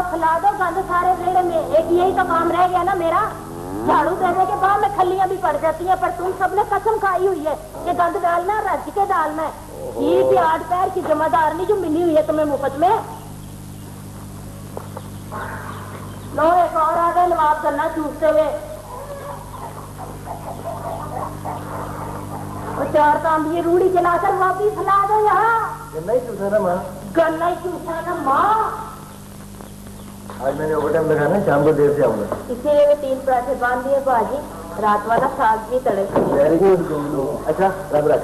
फैला दो गंद सारे रेड़े में। एक यही तो काम रह गया ना मेरा, झाड़ू देने के बाद में खलियां भी पड़ जाती हैं, पर तुम सबने कसम खाई हुई है कि गंद डालना, रज के डालना है। ठीक 8 पैर की जमादारनी जो मिली हुई है तुम्हें मुफ्त में। लो एक और आ गए नवाब गन्ना चूसते हुए। और 4 तांबी रूढ़ी जलाकर वापिस फैला दो यहाँ। गन्ना ही चूसा ना माँ, गन्ना ही चूसा ना माँ। आज मैंने ओवर टाइम लगाना, शाम को देर से आऊंगा। इसीलिए वे 3 पराठे बांध दिए बाजी, रात वाला साग भी तड़े। Very good. अच्छा रब रख।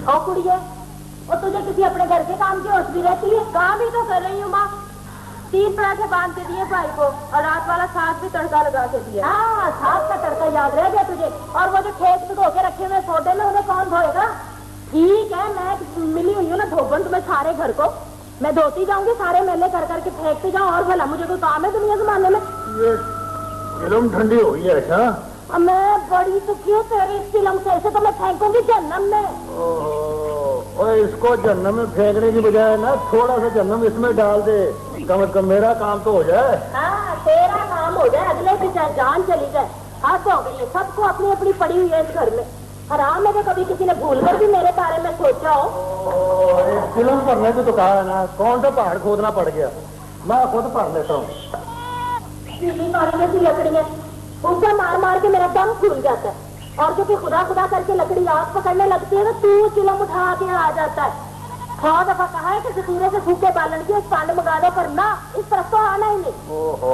और कुड़िए, और तुझे किसी अपने घर के काम की होश भी रहती है? काम ही तो कर रही हूँ माँ। 3 पराठे बांध के दिए भाई को और रात वाला साग भी तड़का लगा के दिया। हाँ, साग का तड़का याद रह गया तुझे। और वो जो खेत में धो के रखे हुए सोडे में, उन्हें कौन धोएगा? ठीक है, मैं मिली हुई हूँ ना धोबन तुम्हें सारे घर को, मैं धोती जाऊंगी, सारे मेले कर करके फेंकती जाऊं। और भला मुझे कोई काम है दुनिया जमाने में? ये फिल्म ठंडी हो गई है। अच्छा मैं बड़ी दुखी हूँ तेरी इस फिल्म से, ऐसे तो मैं फेंकूंगी जहन्नम में। ओह, इसको जहन्नम में फेंकने की बजाय ना थोड़ा सा जहन्नम इसमें डाल दे, कम से कम मेरा काम तो हो जाए। हाँ, तेरा काम हो जाए, अगले की चाहे जान चली जाए। हाँ तो हो गई है, सबको अपनी अपनी पड़ी हुई है इस घर में। हराम है कि कभी किसी ने भूल कर भी मेरे बारे में सोचा हो। फिल्म भरने को तो कहा है ना, कौन सा पहाड़ खोदना पड़ गया, मैं खुद भर लेता हूँ। लकड़ियाँ उनसे मार मार के मेरा दम फूल जाता है, और जो कि खुदा खुदा करके लकड़ी आग पकड़ने लगती है तो तू चिलम उठा के आ जाता है। 100 दफा कहा है कि सतूरे से सूखे बालन की पांड मंगा दो, पर ना, इस तरफ तो आना ही नहीं। ओहो,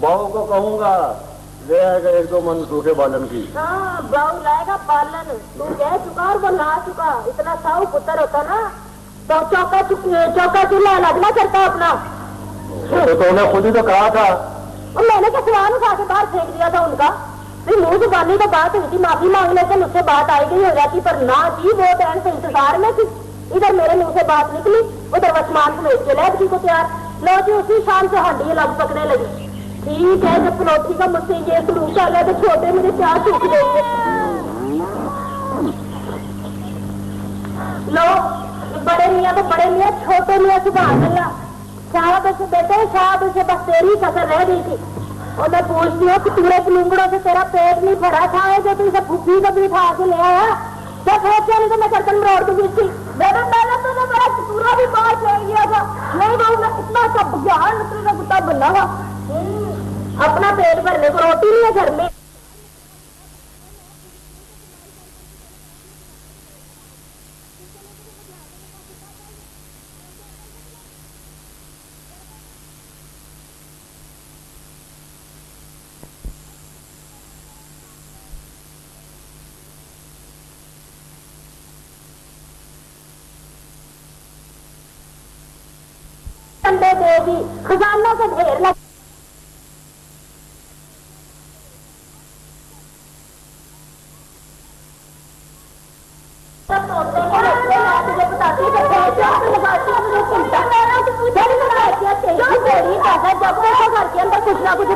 बहू को कहूँगा ले आएगा 1-2 मन सूखे बालन की। हाँ, बहू लाएगा बालन। तू कह चुका और वो ला चुका। इतना साऊ पुत्र होता ना तो चौका चूल्हा लगना करता अपना। तो उन्हें खुद ही तो कहा था। और मैंने क्या सवाल उठा के बाहर फेंक दिया था उनका। मुंह जुबानी तो बात हुई थी, माफी मांग लेते मुझसे बात आई गई हो जाती, पर ना जी वो बहन से इंतजार में थी। इधर मेरे मुंह से बात निकली, उधर वसमान समेट के लैब को तैयार। लो जी उसी शाम से हड्डी लग पकने लगी। ठीक है, जब पनौती का मुझसे ये शुरू चल है तो छोटे मुझे क्या सूख गई है। लो बड़े मियाँ तो बड़े मियाँ, छोटे मियाँ सुबह अल्लाह। शायद से बेटे, शायद से बस तेरी कसर रह गई थी। और मैं पूछती हूँ कि पूरे लुंगड़ों से तेरा पेट नहीं भरा था जो तू इसे फूफी को भी उठा के ले आया? जब सोचा नहीं तो मैं गर्दन में रोड दूंगी इसकी। मैंने तो मेरा पूरा भी बाहर फेंक दिया था। नहीं भाई, मैं इतना सब ज्ञान नौकरी का कुत्ता बनना था। अपना पेट भरने को रोटी नहीं है घर में। देवी खजानों से ढेर लग कुछ ना कुछ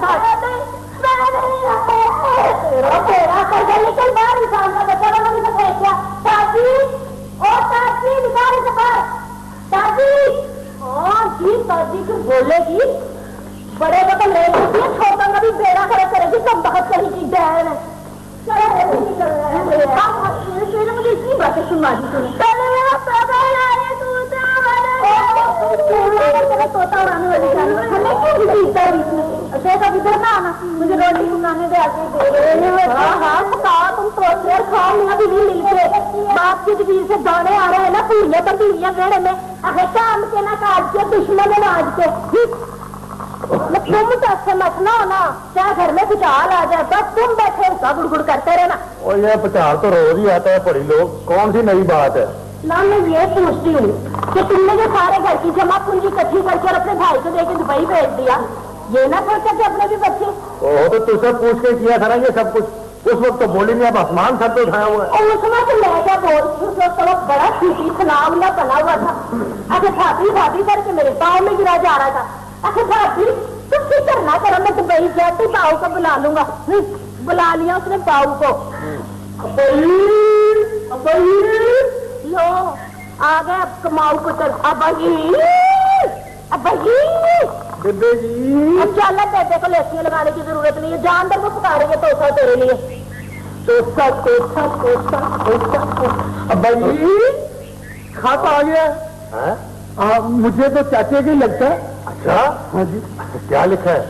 बोलेगी बड़े को तो ले लेती है, छोटा का भी बेड़ा खड़ा करेगी। सब बहुत कहीं की बहन है। मुझे इतनी बातें सुनवा दी तोता उड़ाने वाली मुझे रोटी पकाने दे आके। हाँ पका, तुम तो खाओ मेरा भी मिल के। बाप की जमीन से दाने आ रहे हैं ना पूरिया पर पीलिया गहरे में। अगर काम के ना काज के दुश्मन है आज के। तुम तो समझना हो ना, क्या घर में भूचाल आ जाए बस तुम बैठे उसका गुड़गुड़ करते रहना। और ये भूचाल तो रोज ही आता है पड़ी लोग, कौन सी नई बात है? ना मैं ये पूछती हूँ कि तुमने जो सारे घर की जमा पूंजी इकट्ठी करके अपने भाई को देके दुबई भेज दिया, ये ना सोचा कि अपने भी बच्चे। ओह, तो तुझसे पूछ के किया था ना ये सब कुछ। उस वक्त तो बोली नहीं, अब आसमान सर पे उठाया हुआ है। और उस वक्त मैं क्या बोल रही हूँ, उस वक्त वो बड़ा सीधी सलाम ना बना हुआ था। अच्छा भाभी भाभी करके मेरे पाँव में गिरा जा रहा था। अच्छा भाभी तुम फिक्र ना करो, मैं दुबई जाती पाऊ को बुला लूंगा। बुला लिया उसने पाऊ को। लो आ गए, अब कमाऊ को चल। अब बेबे जी अब चल, बेटे को लेसियां लगाने की जरूरत नहीं है, जानवर को पुकारेंगे तोसा तेरे लिए। तोसा तोसा तोसा तोसा। अब्बा जी खाता आ गया। मुझे तो चाचे की लगता है। अच्छा हाँ जी, क्या लिखा है?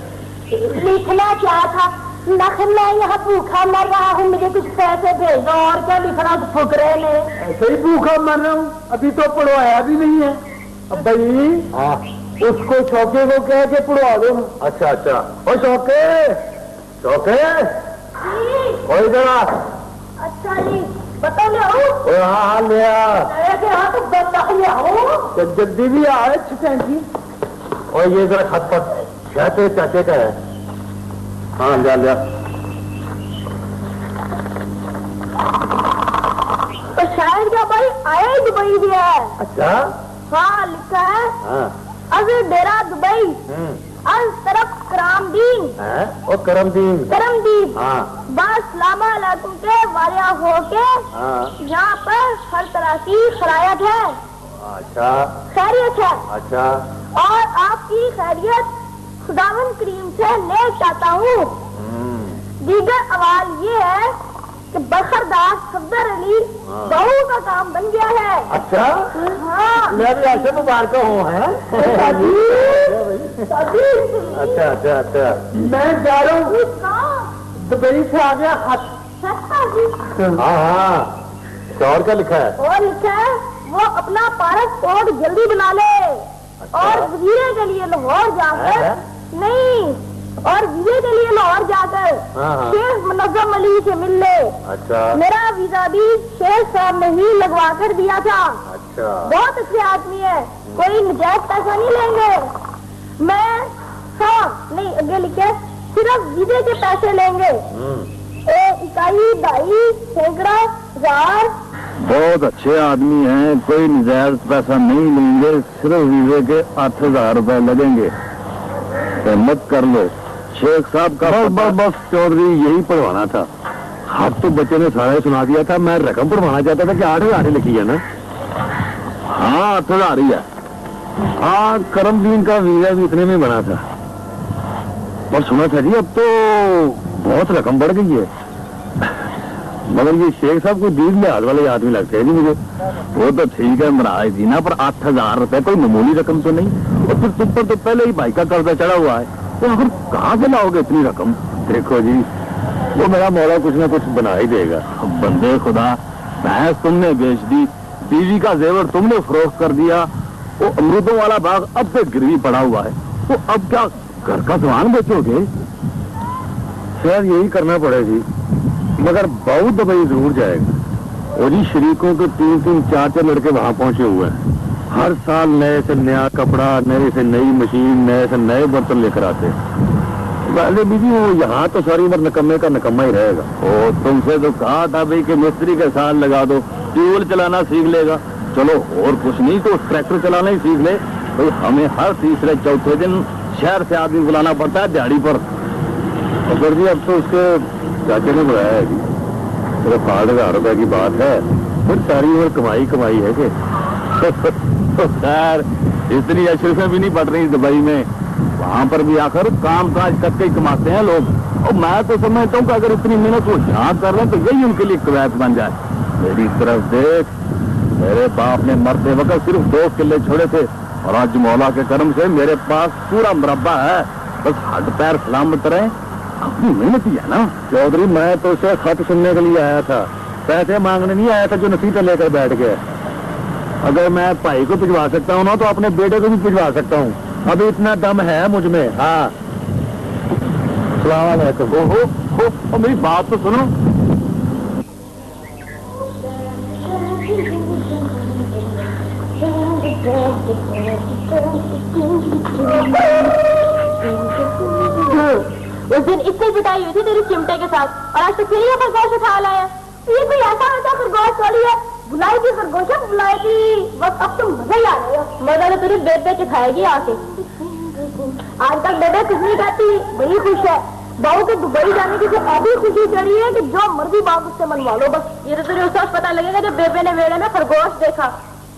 लिखना क्या था, नख मैं यहाँ भूखा मर रहा हूँ, मुझे कुछ पैसे भेज दो। और क्या लिखना फुकरे ने। ऐसे ही भूखा मर रहा हूँ, अभी तो पढ़वाया भी नहीं है। अब्बा जी उसको शौके को कह के पढ़वा दो। अच्छा अच्छा। ओ शौके शौके कोई जरा। अच्छा जी बता ले आओ। हाँ ले आ। हाँ तो बता ले आओ। तो जल्दी भी आए चिकन जी। और ये जरा खत पर चाचे चाचे का है। हाँ लिया लिया। तो शायद क्या भाई आए दुबई भी है। अच्छा हाँ लिखा है। हाँ अभी डेरा दुबई अल तरफ करामदीन और करमदीन करमदीन हाँ बस लामा इलाकों के वालिया हो के हाँ। यहाँ पर हर तरह की खैरियत है। अच्छा खैरियत है। अच्छा और आपकी खैरियत खुदावन करीम से ले चाहता हूँ। दीगर अवाल ये है कि बखरदार सफदर अली बहू का काम बन गया है। अच्छा हाँ मैं भी ऐसे मुबारक हूँ है। अच्छा अच्छा अच्छा। मैं जा रहा हूँ दुबई से आ गया खत। हाँ हाँ शौर का लिखा है। और लिखा है वो अपना पासपोर्ट जल्दी बना ले। और वीरे के लिए लाहौर जाकर नहीं, और वीरे के लिए लाहौर जाकर शेख मुनज़्ज़म अली से मिल ले। अच्छा मेरा वीजा भी शेख साहब ने ही लगवा कर दिया था। अच्छा बहुत अच्छे आदमी है, कोई नजायज पैसा नहीं लेंगे। मैं हाँ नहीं आगे लिखे सिर्फ वीजे के पैसे लेंगे। इकाई ढाई सैकड़ा हजार। बहुत अच्छे आदमी हैं, कोई नजायज पैसा नहीं लेंगे, सिर्फ वीजे के 8,000 रुपए लगेंगे। हिम्मत कर लो। शेख साहब का बस चौधरी यही पढ़वाना था। हाथ तो बच्चे ने सारा सुना दिया था, मैं रकम पढ़वाना चाहता था कि 8,000 लिखी है ना। हाँ 8,000 ही है। हाँ करमदीन का वीजा भी इतने में बना था। और सुना था जी अब तो बहुत रकम बढ़ गई है। मगर ये शेख साहब को दीन लिहाज वाले आदमी लगते हैं जी मुझे। वो तो ठीक है महाराज जी ना, पर 8,000 रुपए कोई मामूली रकम तो नहीं। और फिर तुम पर तो पहले ही भाई का कर्जा चढ़ा हुआ है, तो आखिर कहाँ से लाओगे इतनी रकम? देखो जी वो मेरा मौला कुछ ना कुछ बना ही देगा। बंदे खुदा, भैंस तुमने बेच दी, बीवी का जेवर तुमने फरोख्त कर दिया, वो अमरूदों वाला बाग अब से गिरवी पड़ा हुआ है, तो अब क्या घर का सामान बेचोगे? शायद यही करना पड़ेगी, मगर बहुत दुबई जरूर जाएगा। और जी शरीकों के 3-3 4-4 लड़के वहां पहुंचे हुए हैं। हर साल नए से नया कपड़ा, नए से नई मशीन, नए से नए बर्तन लेकर आते हैं। पहले बीजी वो यहाँ तो सारी उम्र नकम्मे का नकम्मा ही रहेगा। ओ तुमसे तो कहा था भाई कि मिस्त्री के साथ लगा दो, ट्यूबवेल चलाना सीख लेगा। चलो और कुछ नहीं तो ट्रैक्टर चलाना ही सीख ले। भाई हमें हर तीसरे चौथे दिन शहर से आदमी बुलाना पड़ता है दिहाड़ी पर। अगर जी अब तो उसके चाचे ने बुलाया है जी, सिर्फ 8,000 रुपए की बात है, फिर सारी उम्र कमाई है कि तो खैर इतनी अशरफें भी नहीं पड़ रही दुबई में। वहां पर भी आकर काम काज करके ही कमाते हैं लोग। और मैं तो समझता हूँ कि अगर इतनी मेहनत वो यहाँ कर रहे हैं तो यही उनके लिए कवायद बन जाए। मेरी तरफ देख, मेरे बाप ने मरते वक्त सिर्फ 2 किले छोड़े थे, और आज मौला के कर्म से मेरे पास पूरा मुरब्बा है। बस हड पैर सलामत रहे, अपनी मेहनत ही है ना। चौधरी मैं तो उसे खत सुनने के लिए आया था, पैसे मांगने नहीं आया था जो नसीहतें लेकर बैठ गए। अगर मैं भाई को भिजवा सकता हूँ ना तो अपने बेटे को भी भिजवा सकता हूँ, अभी इतना दम है मुझ में। हाँ सलाम अलैकुम। ओहो मेरी बात तो सुनो। उस दिन इससे पिटाई हुई थी तेरी चिमटे के साथ, और आज तो फिर ये खरगोश उठा लाया। ये कोई ऐसा होता खरगोश थोड़ी है, बुलाई थी खरगोश, बुलाई थी, बस अब तो मजा ही आ रहा है। मजा तो तेरी बेबे के खाएगी आके। आजकल बेबे कुछ नहीं खाती, बड़ी खुश है। बहू के दुबई जाने की ऐसी खुशी चढ़ी है कि जो मर्जी बाप उससे मनवा लो बस। ये तो तुझे उस वक्त पता लगेगा जब बेबे ने वेड़े में खरगोश देखा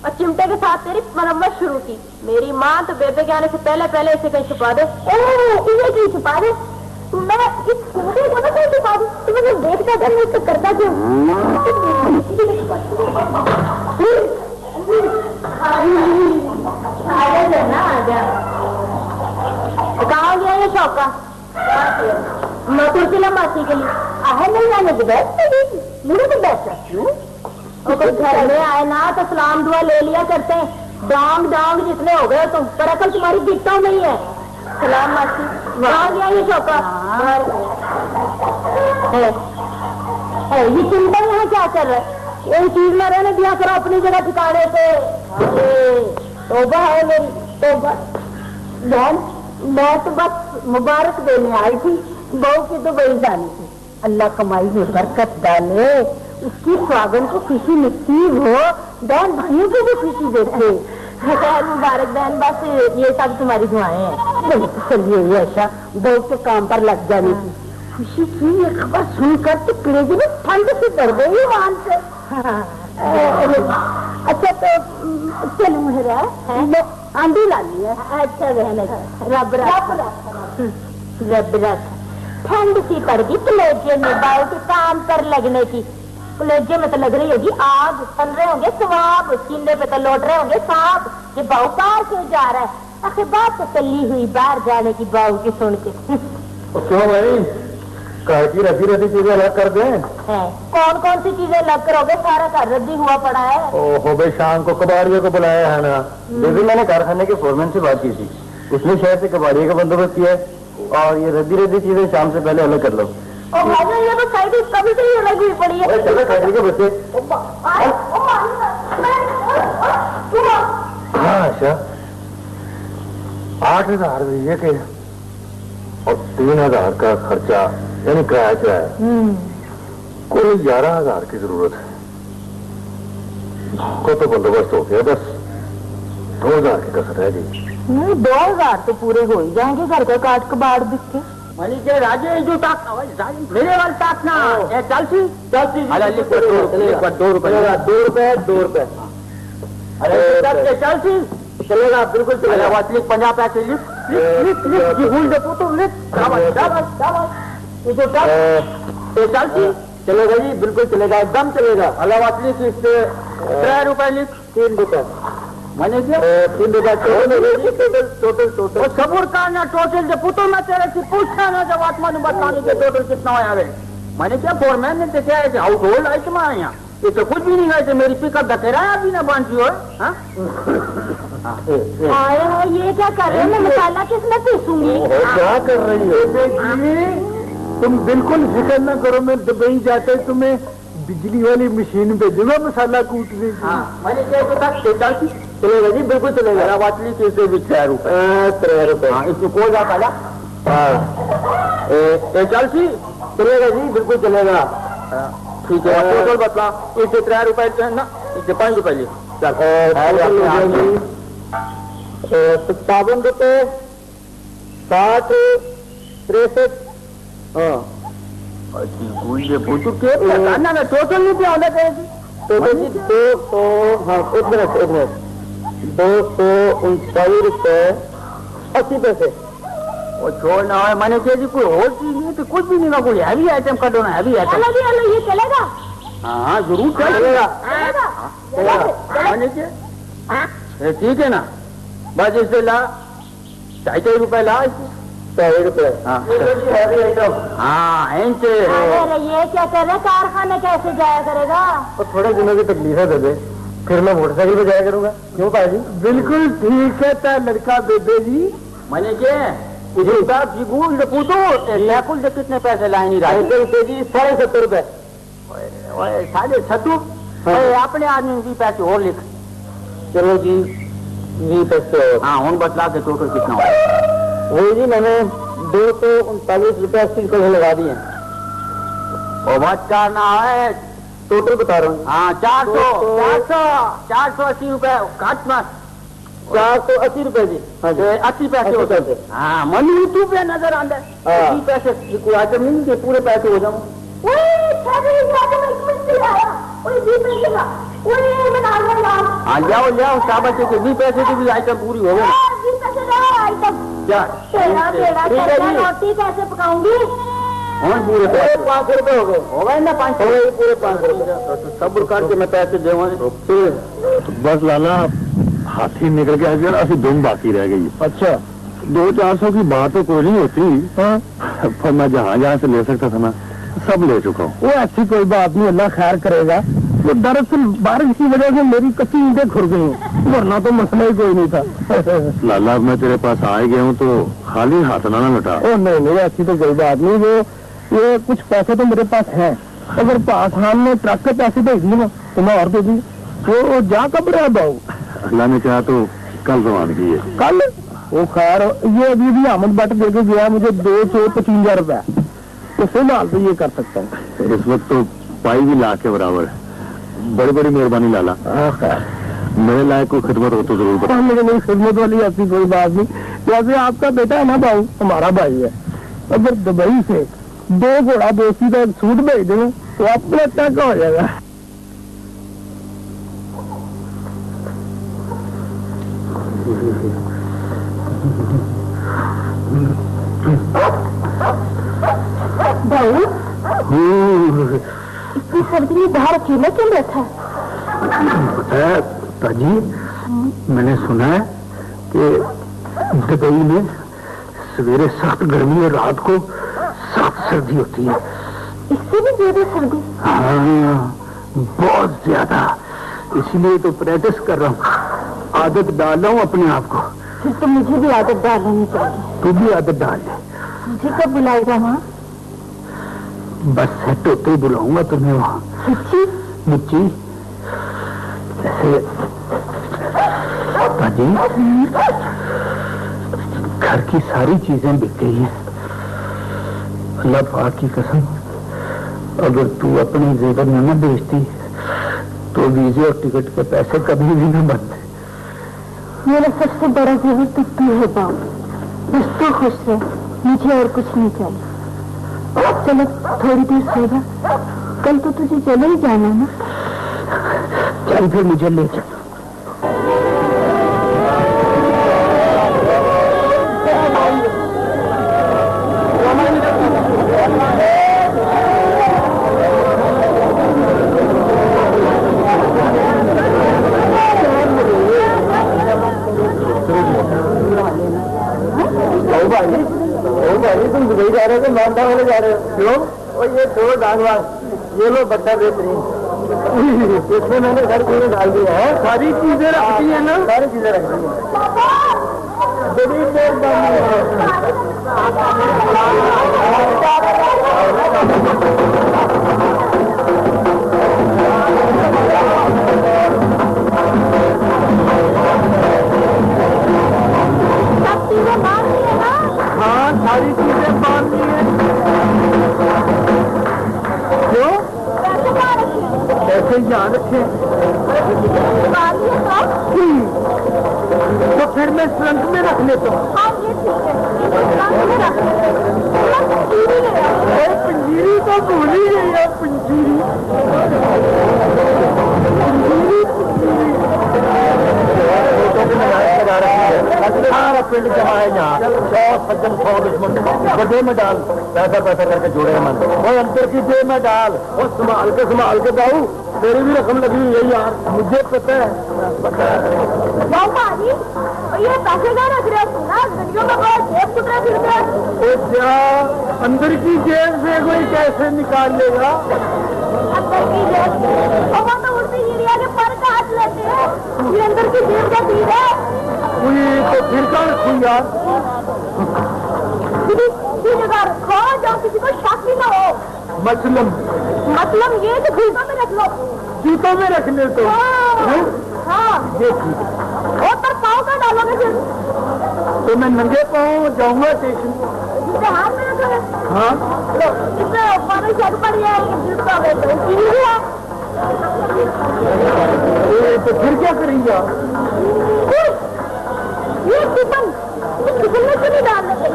और चिमटे के साथ तेरी मरम्मत शुरू की। मेरी माँ तो बेबे के आने से पहले पहले इसे कहीं छुपा दे। इसे कहीं छुपा दे? मैं इस चिमटे को ना कहीं छुपा दूं? तुम्हें जो देखता था मैं उसको करता क्यों? कहाँ गया ये शौका? मैं कुर्सी लंबाती के लिए आहे नहीं आने के बैठ मुझे तो बैठ सकती हूँ। घर में आए ना तो सलाम दुआ ले लिया करते हैं। डांग डांग जितने हो गए तुम, पर अकल तुम्हारी दिखता नहीं है। सलाम मासी। कहाँ गया ये शौका? ये चिंता यहाँ क्या कर रहा है? यही चीज में रहने दिया करो अपनी जगह ठिकाने पे। तौबा है मेरी तौबा। बहन मैं तो बस मुबारक देने आई थी, बहू की तो बड़ी जानी थी। अल्लाह कमाई में बरकत डाले, उसकी स्वागत को खुशी नसीब हो, बहन भाइयों को भी खुशी देते। मुबारक बहन, बस ये सब तुम्हारी दुआएं हैं। नहीं तो चलिए ऐसा बहू के काम पर लग जाने की खुशी की ये खबर सुनकर तो कलेजे में ठंड से डर गई वहां से। अच्छा तो चलो मेरा आंधी लानी है। अच्छा बहन रब रख ठंड सी पड़ गई कलेजे में बाहू के काम पर लगने की। कलेजे में तो लग रही होगी आग, बन रहे होंगे स्वाब, सीने पे तो लौट रहे होंगे सांप। ये बाहू बाहर क्यों जा रहा है? आखिर बात तो चली हुई बाहर जाने की बाहू की सुन के। क्यों भाई घर की रद्दी रद्दी चीजें अलग कर दें? कौन कौन सी चीजें अलग करोगे? सारा घर रद्दी हुआ पड़ा है। ओहो भाई शाम को कबाड़ियों को बुलाया है ना। लेकिन मैंने कारखाने के फोरमैन से बात की थी, उसने शहर से कबाड़ियों का बंदोबस्त किया है और ये रद्दी रद्दी चीजें शाम से पहले अलग कर लो। ये तो साइड कभी से ही अलग हुई पड़ी है। चलो खाने के बच्चे। हाँ अच्छा 8,000 ये के और 3,000 का खर्चा यानी किराया है, कुल 11,000 की जरूरत है। को तो बंदोबस्त हो गया, बस 2,000 की कसर रह गई। 2,000 तो पूरे हो ही जाएंगे घर का काट कबाड़ बिक के। राजे जो ताकना मेरे वाले ताकना चल सी 2 रुपए। अरे चल सी चलेगा, बिल्कुल चलेगा। 50 पैसे लिख चल सी चलेगा जी, बिल्कुल चलेगा, एकदम चलेगा। अल्लाह वातली की 3 रुपए लिख 3 रुपए मैंने क्या 3 रुपए टोटल। सबूर का ना टोटल जो पुतो में तेरे से पूछना ना जब आत्मा ने बताने के टोटल कितना हो आवे। मैंने क्या फोरमैन ने तो क्या है हाउस होल्ड आइटम आए यहाँ, ये तो कुछ भी नहीं है। मेरी पिकअप धकेरा अभी ना बांधी हो। ये क्या कर रहे हैं? मैं मसाला किसमें पीसूंगी? क्या कर रही है? तुम बिल्कुल फिक्र न करो, मैं दुबई जाते तुम्हें बिजली वाली मशीन भेजूंगा मसाला कूटने की। मैंने क्या चलेगा जी, बिल्कुल चलेगा। वाटली कैसे भी 3 रुपए 3 रुपए इसमें कोई जा पाला चल सी चलेगा जी, बिल्कुल चलेगा। ठीक है टोटल बतला। इसे 3 रुपए ना, इसे 5 रुपए ले चल 57 रुपए 60 63। ना टोटल नहीं पिया होना चाहिए। टोटल जी 200 हाँ 1 मिनट 239 रुपए 80 पैसे। वो छोड़ना है मैंने कहा जी कोई और चीज नहीं तो कुछ भी नहीं ना, कोई हैवी आइटम कर दो ना, हैवी आइटम। ये चलेगा? हाँ जरूर चलेगा। मैंने क्या ठीक है ना, बस इसे ला 250 रुपए ला 250 रुपए। हाँ अरे ये क्या कर रहे? कारखाने कैसे जाया करेगा? और थोड़े दिनों की तकलीफ है बेबे, फिर मैं मोटरसाइकिल पे जाया करूंगा। क्यों पाजी? बिल्कुल ठीक है लड़का बेबे जी। मैंने क्या पूछो कुल से कितने पैसे लाए नहीं रहे जी 70 रुपए 70 अपने आदमी 20 पैसे और लिख। चलो जी 20 पैसे। हाँ हूँ बतला के टोटल कितना हुआ? वही जी मैंने 239 रुपये 80 को लगा दिए। और बात करना है टोटल बता रहा हूँ। हाँ 480 रुपए काट मत 480 रुपये जी। हाँ जी 80 पैसे होते हैं। हाँ मन यूट्यूब पे नजर आंदा है। 20 पैसे कोई आइटम नहीं कि पूरे पैसे हो जाऊं। हाँ जाओ शाबाश के 20 पैसे की भी आइटम पूरी हो गई। क्या रोटी कैसे पकाऊंगी? और पूरे पैसे 500 रुपये हो गए। हो गए ना 500 पूरे 500 रुपये। सब्र करके मैं पैसे देवा। बस लाला हाथी निकल के आज अभी दुम बाकी रह गई। अच्छा 200-400 की बात तो कोई नहीं होती। हाँ पर मैं जहाँ से ले सकता था ना सब ले चुका हूँ। वो ऐसी कोई बात नहीं, अल्लाह खैर करेगा। तो दरअसल बारिश की वजह से मेरी कच्ची ईंटें खुर गई, वरना तो मसला ही कोई नहीं था। लाला मैं तेरे पास आ गया हूँ तो खाली हाथ ना लौटा। ओ नहीं ऐसी तो कोई बात नहीं। वो ये कुछ पैसे तो मेरे पास हैं, अगर पाठान ने ट्रक के पैसे भेज दिए ना तो मैं और दे दी। तो जा कब रहा बाऊ? अल्लाह ने चाहा तो कल जवान की है। कल? वो खैर ये अभी भी अहमद भट्ट दे के गया मुझे 255 रुपया, तो फिलहाल तो ये कर सकता हूँ। इस वक्त तो पाई भी लाख के बराबर है। बड़ी बड़ी मेहरबानी लाला। खैर मेरे लायक कोई खिदमत हो तो जरूर बता। मुझे नहीं खिदमत वाली ऐसी कोई बात नहीं। जैसे आपका बेटा है ना बाबू, हमारा भाई है, अगर दुबई से 2 घोड़ा दोस्ती का एक सूट भेज दें तो आपको टका हो जाएगा। भाई इतनी सर्दी में बाहर अकेला क्यों बैठा है? ताजी मैंने सुना है कि दुबई में सवेरे सख्त गर्मी और रात को सख्त सर्दी होती है। इससे भी ज्यादा सर्दी? हाँ बहुत ज्यादा, इसीलिए तो प्रैक्टिस कर रहा हूँ, आदत डाल रहा हूँ अपने आप को। फिर तो मुझे भी आदत डालनी चाहिए। तू भी आदत डाल ले। मुझे कब बुलाएगा वहाँ? बस सेट होते ही बुलाऊंगा तुम्हें वहाँ। सच्ची? मुच्ची ऐसे ताजी घर की सारी चीजें बिक गई हैं। अल्लाह पाक की कसम, अगर तू अपनी जेवर में न बेचती तो वीजे और टिकट के पैसे कभी भी न बनते। मेरा सबसे बड़ा जेवर तो तू है बाबू, बस तू खुश रह, मुझे और कुछ नहीं चाहिए। चलो थोड़ी देर सोगा, कल तो तुझे चले ही जाना ना। चल फिर मुझे ले चल। तुम दुबई जा रहे हो, मानता वाले जा रहे हो? क्यों? और ये दो दानवान, ये लो बट्टा बेहतरीन, इसमें मैंने घर पूरे डाल दिया है। सारी चीजें रखती है ना? सारी चीजें रखती है। बड़ी मेहरबानी है। हाँ सारी चीजें बांधनी है। क्यों? कैसे याद रखे? तो फिर मैं ट्रंक में रख लेता हूँ। पंजीरी तो भूल ही गई है। पंजीरी सारा पिंड जमा है यहाँ, 100 सज्जन 100 दुश्मन, बड़े में डाल, पैसा करके जोड़े मन। और अंतर की जेब में डाल, और संभाल के जाऊ, मेरी भी रकम लगी हुई है यार, मुझे पता है। ये पैसे क्या रख रहे हो? गलियों में बहुत जेब टुकड़े फिरते हैं। क्या अंदर की जेब से कोई कैसे निकाल लेगा? अंदर की जेब वो तो उड़ती गिरिया के पर काट लेते हैं, ये अंदर की जेब का चीज है। तो फिर कहाँ रखूँ यार? जगह रखो जहाँ किसी को शक ही ना हो। मतलब ये तो जूतों में रख लो। जूतों में रख ले तो? हाँ ये ठीक है। और पर पाँव का डालोगे फिर? तो मैं नंगे पाँव जाऊंगा स्टेशन। इसके हाथ में रखा है। हाँ लो, इसमें पानी छक पड़ी है, जिसका वे तो पी लिया। तो फिर क्या करेंगे आप? ये टिफिन में क्यों नहीं डाल देते?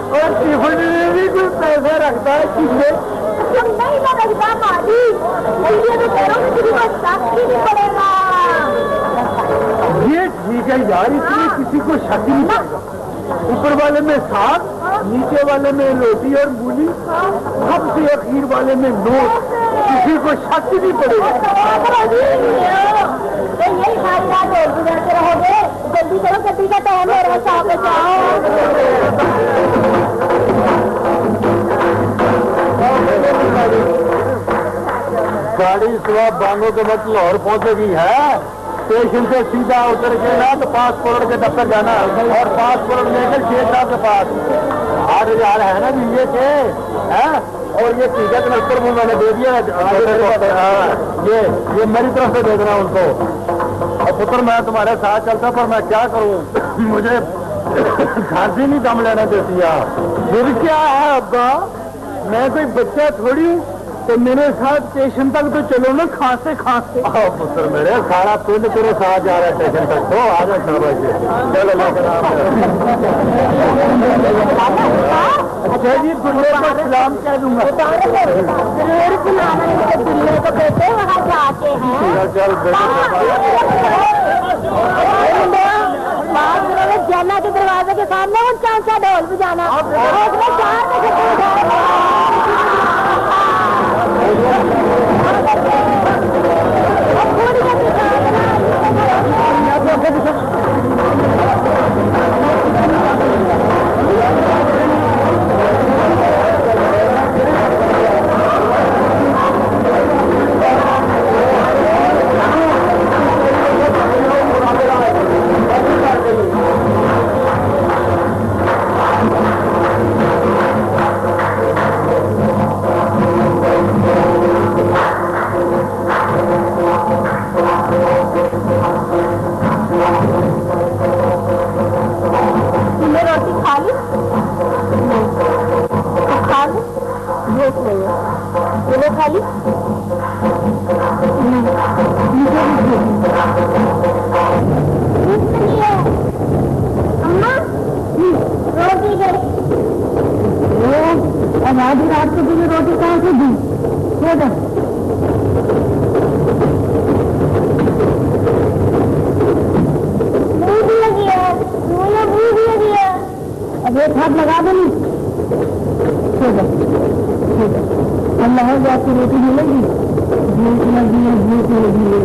और टिफिन में भी कोई पैसा रखता है किससे? जब नहीं ना रखता माली, मुझे तो करो किसी को शक ही नहीं पड़ेगा। ये ठीक है यार, इसमें किसी को शक ही नहीं पड़ेगा। ऊपर वाले में साग, नीचे वाले में रोटी और मूली, सबसे अखीर वाले में नोट, किसी को शक ही नहीं पड़ेगा। तो यही सारी रात और गुजरते रहोगे। जल्दी करो, गड्डी का टाइम हो रहा है, साहब जाओ। गाड़ी सुबह बांगो के वक्त लाहौर पहुंचेगी है। स्टेशन से सीधा उतर के ना तो 5 करोड़ के दफ्तर जाना और 5 करोड़ लेकर शेख साहब के पास 8,000 है ना बीए के है। और ये टिकट नक्कर में मैंने दे दिया। ये मेरी तरफ से दे देना उनको। और पुत्र मैं तुम्हारे साथ चलता, पर मैं क्या करूं, मुझे घर से नहीं दम लेना देती आप। फिर क्या है अब्बा, मैं कोई बच्चा थोड़ी हूँ, तो मेरे साथ स्टेशन तक तो चलो ना, खांसते खांसते। पुत्र मेरे सारा पिंड तेरे साथ जा रहा है स्टेशन तक, तो आ जाए शाबाश। चलो अच्छा जी, दुल्हे को सलाम कह दूंगा। दुल्हे को कहते वहाँ जाके हैं। जन्ना के दरवाजे के सामने वो चांसा ढोल बजाना। खाली अम्मा रोटी दे। अब आधी रात को तुझे रोटी कहाँ से दी? भूख लगी है, मुझे भूख लगी है। अब एक हाथ लगा दो नहीं। अल्लाह जाती रोटी मिलेगी। भूख लगी है, भूख लगी है।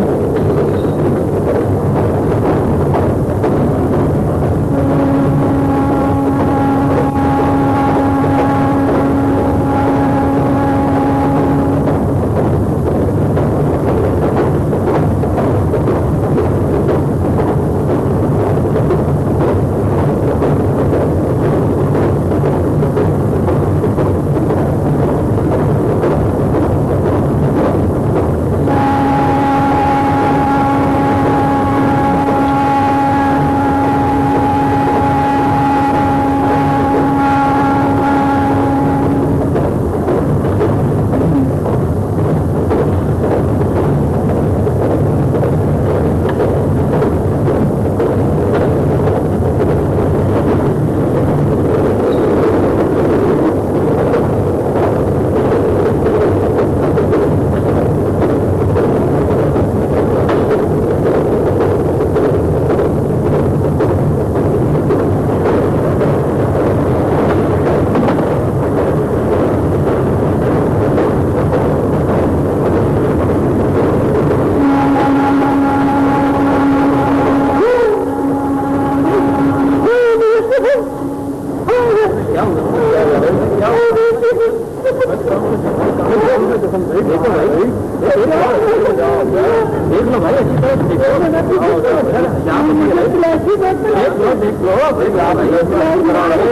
देख लो भाई, अच्छी तरह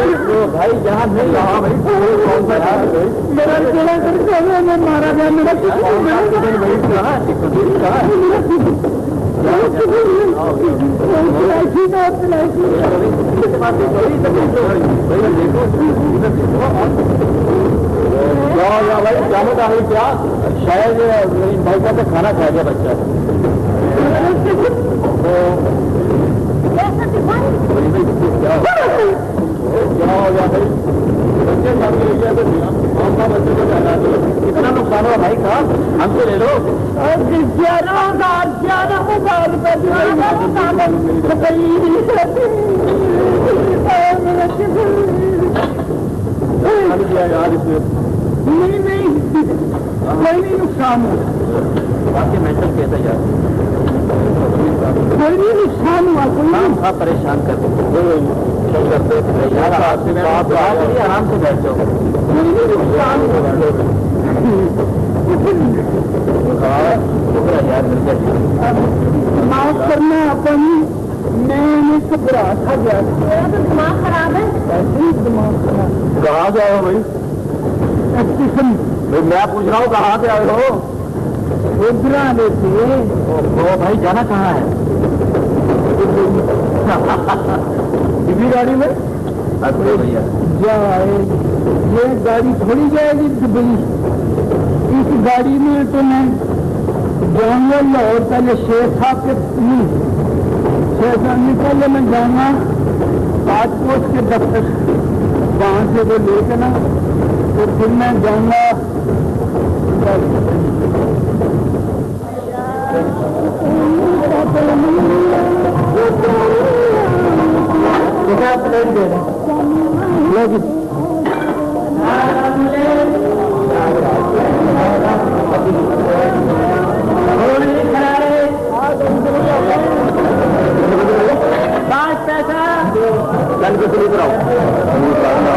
देखो। भाई यहाँ नहीं रहा भाई, कौन सा मेरा मारा गया, मेरा بھائی کیا بتا رہی کیا شاید میری بھائی کا تو کھانا کھا گیا بچہ کیا ہو گیا بھائی بچے بچے کو جانا کتنا نقصان ہوا بھائی کا ہم سے لے لو 11,000 یار نہیں کوئی نہیں نقصان ہوا باقی مینٹل کیسا یار کوئی نہیں نقصان ہوا کوئی تھا پریشان کرتے یار آرام سے بیٹھ جاؤ کوئی نہیں نقصان یار معاف کرنا اپنی میں گھبرا تھا گیا دماغ خراب ہے. ایسے ہی دماغ خراب کہاں سے آئے ہو بھائی میں پوچھ رہا ہوں کہاں سے آئے ہو گجرا دیکھیے وہ بھائی جانا کہاں ہے کسی گاڑی میں جائے یہ گاڑی تھوڑی جائے گی دبئی اس گاڑی میں تو میں جاؤں گا لاہور پہلے شیخ صاحب کے شیخ صاحب نے پہلے میں جاؤں گا پاس پوسٹ کے دفتر وہاں سے وہ لے کے نا تو پھر میں جاؤں گا پلیٹ دے پانچ پیسہ چل کے شروع کراؤ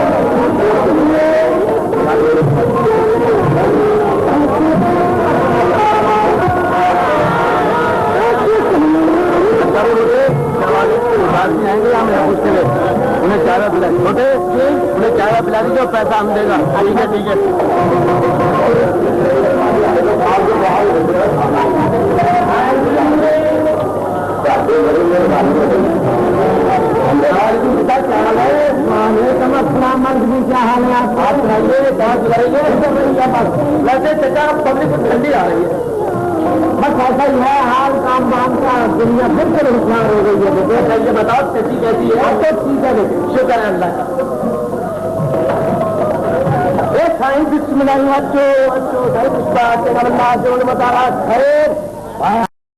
آئیں گے ہم پوچھتے ہوئے انہیں چائے پلا چھوٹے انہیں چائے پلا دیجیے پیسہ ہم دے گا ٹھیک ہے ٹھیک کیا حال ہے آپ بات سنائیے بات سنائیے ویسے چچا پبلک کو ٹھنڈی آ رہی ہے بس ایسا ہی ہے حال کام وام کا دنیا پھر سے نقصان ہو گئی ہے یہ بتاؤ کیسی کیسی ہے تو ٹھیک ہے شکر ہے اللہ کا سائنس بسم اللہ اچھو اچھو بتا رہا خیر